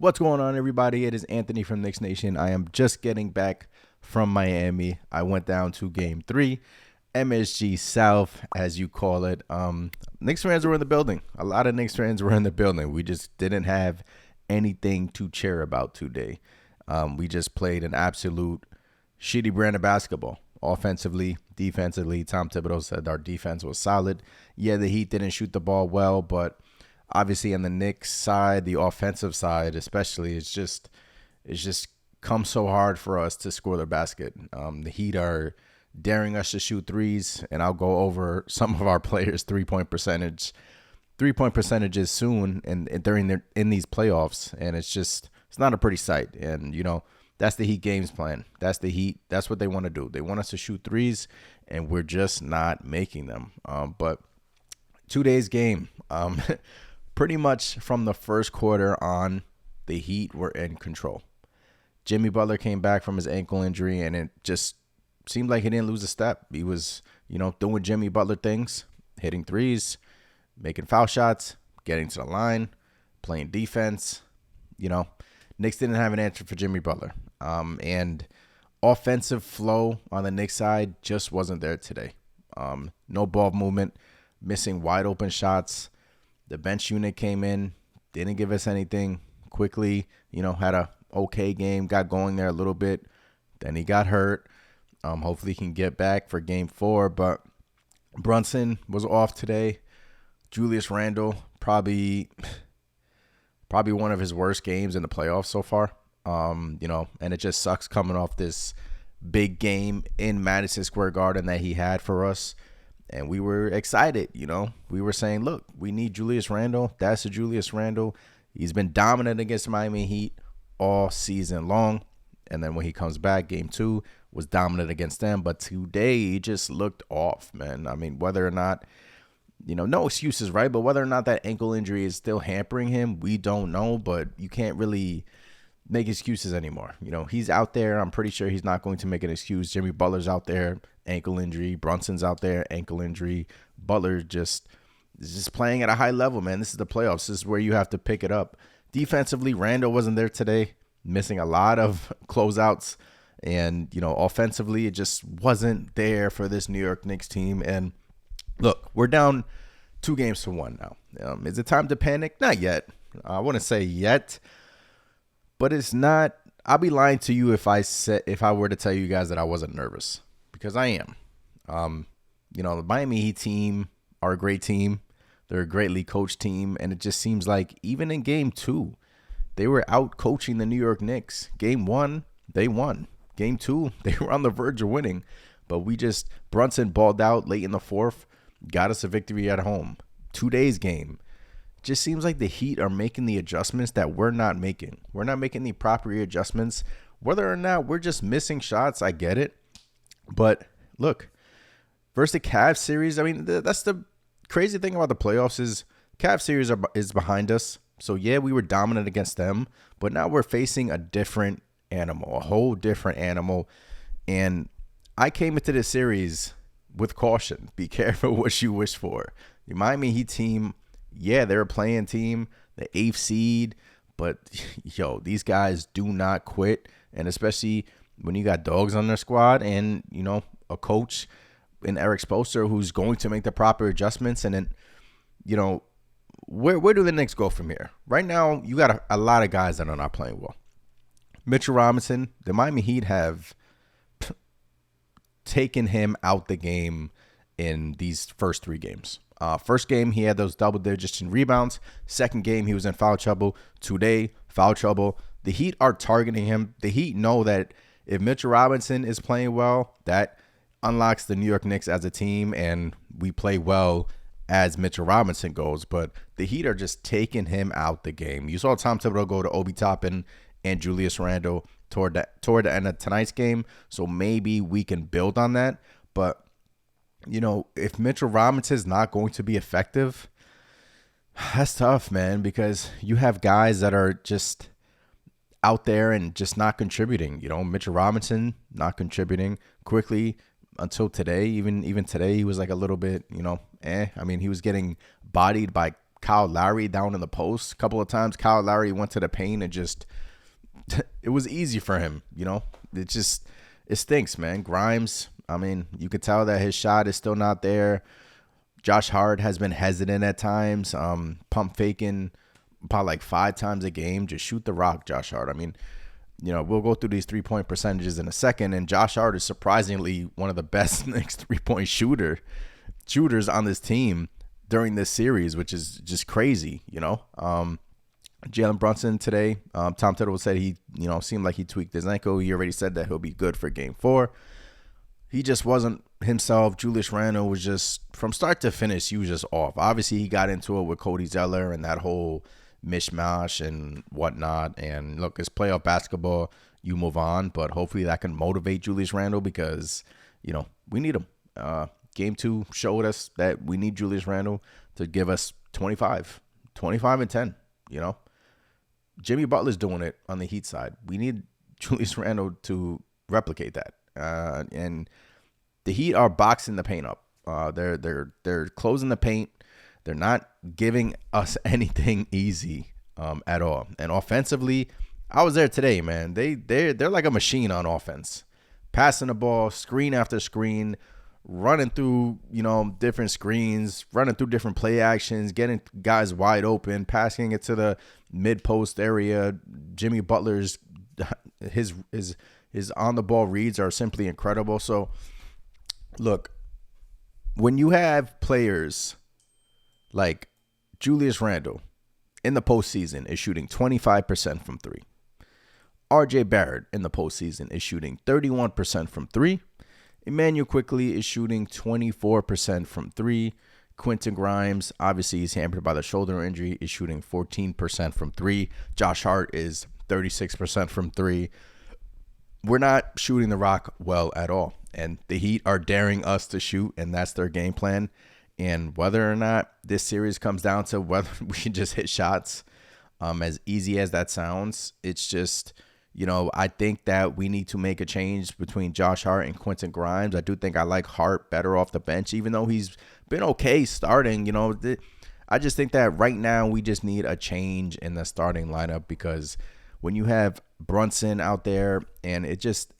What's going on, everybody? It is Anthony from Knicks Nation. I am just getting back from Miami. I went down to Game 3, MSG South, as you call it. Knicks fans were in the building. A lot of Knicks fans were in the building. We just didn't have anything to cheer about today. We just played an absolute shitty brand of basketball. Offensively, defensively, Tom Thibodeau said our defense was solid. Yeah, the Heat didn't shoot the ball well, but obviously on the Knicks side, the offensive side especially, it's just come so hard for us to score the basket. The Heat are daring us to shoot threes, and I'll go over some of our players' three-point percentages soon and in these playoffs, and it's not a pretty sight. And that's the Heat game's plan. That's the Heat. That's what they want to do. They want us to shoot threes, and we're just not making them. But today's game, pretty much from the first quarter on, the Heat were in control. Jimmy Butler came back from his ankle injury, and it just seemed like he didn't lose a step. He was, doing Jimmy Butler things, hitting threes, making foul shots, getting to the line, playing defense. Knicks didn't have an answer for Jimmy Butler. And offensive flow on the Knicks side just wasn't there today. No ball movement, missing wide open shots. The bench unit came in, didn't give us anything. Quickly, had a okay game, got going there a little bit. Then he got hurt. Hopefully he can get back for game 4. But Brunson was off today. Julius Randle, probably one of his worst games in the playoffs so far. And it just sucks coming off this big game in Madison Square Garden that he had for us. And we were excited, We were saying, look, we need Julius Randle. That's a Julius Randle. He's been dominant against Miami Heat all season long. And then when he comes back, game 2 was dominant against them. But today, he just looked off, man. I mean, whether or not, no excuses, right? But whether or not that ankle injury is still hampering him, we don't know. But you can't really make excuses anymore. He's out there. I'm pretty sure he's not going to make an excuse. Jimmy Butler's out there, ankle injury. Brunson's out there, ankle injury. Butler is just playing at a high level, man. This is the playoffs. This is where you have to pick it up. Defensively, Randle wasn't there today, missing a lot of closeouts. And, offensively, it just wasn't there for this New York Knicks team. And look, we're down 2-1 now. Is it time to panic? Not yet. I wouldn't say yet. But it's not. I'll be lying to you if I were to tell you guys that I wasn't nervous, because I am. The Miami Heat team are a great team. They're a greatly coached team, and it just seems like even in game 2, they were out coaching the New York Knicks. Game 1, they won. Game 2, they were on the verge of winning, but Brunson balled out late in the 4th, got us a victory at home. Today's game, just seems like the Heat are making the adjustments that we're not making. We're not making the proper adjustments. Whether or not we're just missing shots, I get it. But look, versus the Cavs series, I mean, that's the crazy thing about the playoffs is Cavs series is behind us. So, yeah, we were dominant against them, but now we're facing a different animal, a whole different animal. And I came into this series with caution. Be careful what you wish for. The Miami Heat team, yeah, they're a playing team, the 8th seed, but, these guys do not quit, and especially when you got dogs on their squad and, a coach in Eric Spoelstra who's going to make the proper adjustments, and then, where do the Knicks go from here? Right now, you got a lot of guys that are not playing well. Mitchell Robinson, the Miami Heat have taken him out the game in these first 3 games. First game, he had those double digits in rebounds. Second game, he was in foul trouble. Today, foul trouble. The Heat are targeting him. The Heat know that if Mitchell Robinson is playing well, that unlocks the New York Knicks as a team, and we play well as Mitchell Robinson goes. But the Heat are just taking him out the game. You saw Tom Thibodeau go to Obi Toppin and Julius Randle toward the end of tonight's game, so maybe we can build on that. But if Mitchell Robinson is not going to be effective, that's tough, man, because you have guys that are just out there and just not contributing. Mitchell Robinson not contributing quickly until today. Even today, he was like a little bit, I mean, he was getting bodied by Kyle Lowry down in the post a couple of times. Kyle Lowry went to the paint and just it was easy for him. It stinks, man. Grimes, I mean, you could tell that his shot is still not there. Josh Hart has been hesitant at times, pump faking about like 5 times a game. Just shoot the rock, Josh Hart. I mean, we'll go through these 3-point percentages in a second, and Josh Hart is surprisingly one of the best Knicks 3-point shooters on this team during this series, which is just crazy, Jalen Brunson today, Tom Thibodeau said he, seemed like he tweaked his ankle. He already said that he'll be good for Game 4. He just wasn't himself. Julius Randle was just, from start to finish, he was just off. Obviously, he got into it with Cody Zeller and that whole mishmash and whatnot. And look, it's playoff basketball. You move on, but hopefully that can motivate Julius Randle because, we need him. Game 2 showed us that we need Julius Randle to give us 25 and 10, Jimmy Butler's doing it on the Heat side. We need Julius Randle to replicate that. And the Heat are boxing the paint up. They're closing the paint. They're not giving us anything easy at all. And offensively, I was there today, man. They're like a machine on offense, passing the ball, screen after screen, running through different screens, running through different play actions, getting guys wide open, passing it to the mid post area. Jimmy Butler's his on the ball reads are simply incredible. So look, when you have players like Julius Randle in the postseason is shooting 25% from 3. RJ Barrett in the postseason is shooting 31% from 3. Emmanuel Quickley is shooting 24% from 3. Quentin Grimes, obviously he's hampered by the shoulder injury, is shooting 14% from 3. Josh Hart is 36% from 3. We're not shooting the rock well at all. And the Heat are daring us to shoot, and that's their game plan. And whether or not this series comes down to whether we can just hit shots, as easy as that sounds, it's just, I think that we need to make a change between Josh Hart and Quentin Grimes. I do think I like Hart better off the bench, even though he's been okay starting. I just think that right now we just need a change in the starting lineup because when you have Brunson out there and it just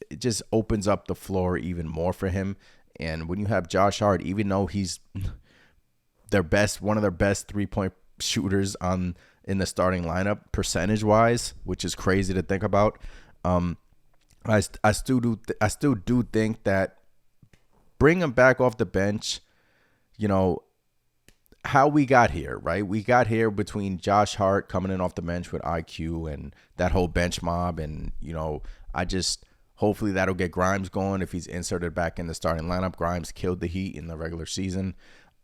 opens up the floor even more for him. And when you have Josh Hart, even though he's one of their best 3-point shooters in the starting lineup percentage wise, which is crazy to think about. I still do think that bring him back off the bench, how we got here, right? We got here between Josh Hart coming in off the bench with IQ and that whole bench mob. And, hopefully that'll get Grimes going if he's inserted back in the starting lineup. Grimes killed the Heat in the regular season.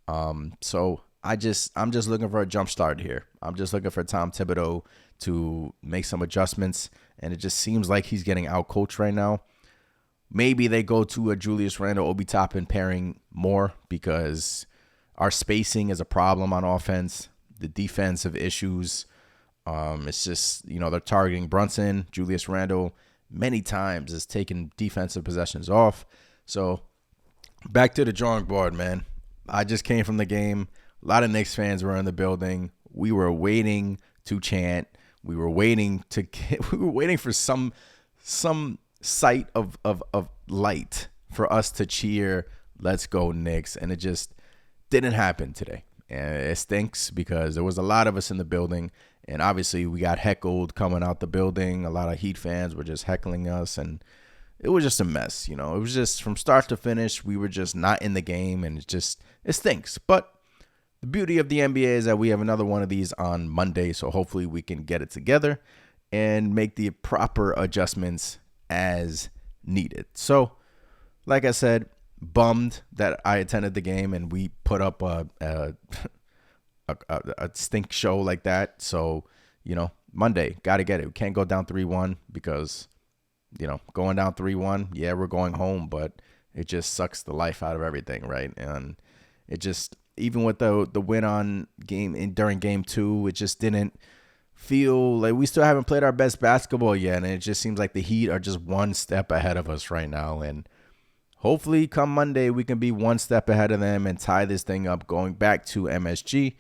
So I'm just looking for a jump start here. I'm just looking for Tom Thibodeau to make some adjustments. And it just seems like he's getting out-coached right now. Maybe they go to a Julius Randle, Obi Toppin pairing more because our spacing is a problem on offense. The defensive issues, it's just, they're targeting Brunson. Julius Randle many times is taking defensive possessions off. So back to the drawing board, man. I just came from the game. A lot of Knicks fans were in the building. We were waiting to chant. We were waiting for some sight of light for us to cheer, let's go Knicks. And it just didn't happen today. And it stinks because there was a lot of us in the building. And obviously we got heckled coming out the building. A lot of Heat fans were just heckling us. And it was just a mess. It was just from start to finish. We were just not in the game. And it stinks. But the beauty of the NBA is that we have another one of these on Monday. So hopefully we can get it together and make the proper adjustments as needed. So, like I said, bummed that I attended the game and we put up a stink show like that. So, Monday, got to get it. We can't go down 3-1 because, going down 3-1, yeah, we're going home, but it just sucks the life out of everything, right? And it just, even with the win on during game 2, it just didn't feel like we still haven't played our best basketball yet. And it just seems like the Heat are just one step ahead of us right now. And hopefully come Monday, we can be one step ahead of them and tie this thing up going back to MSG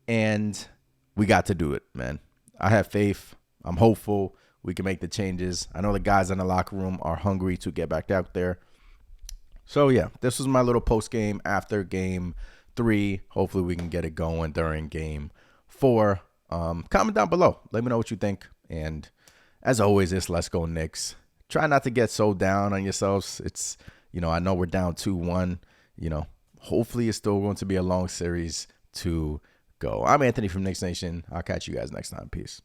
and we got to do it, man. I have faith. I'm hopeful we can make the changes. I know the guys in the locker room are hungry to get back out there. So, yeah, this was my little post game after game 3. Hopefully we can get it going during game 4. Comment down below. Let me know what you think. And as always, it's Let's Go Knicks. Try not to get so down on yourselves. It's, I know we're down 2-1. Hopefully it's still going to be a long series to go. I'm Anthony from Knicks Nation. I'll catch you guys next time. Peace.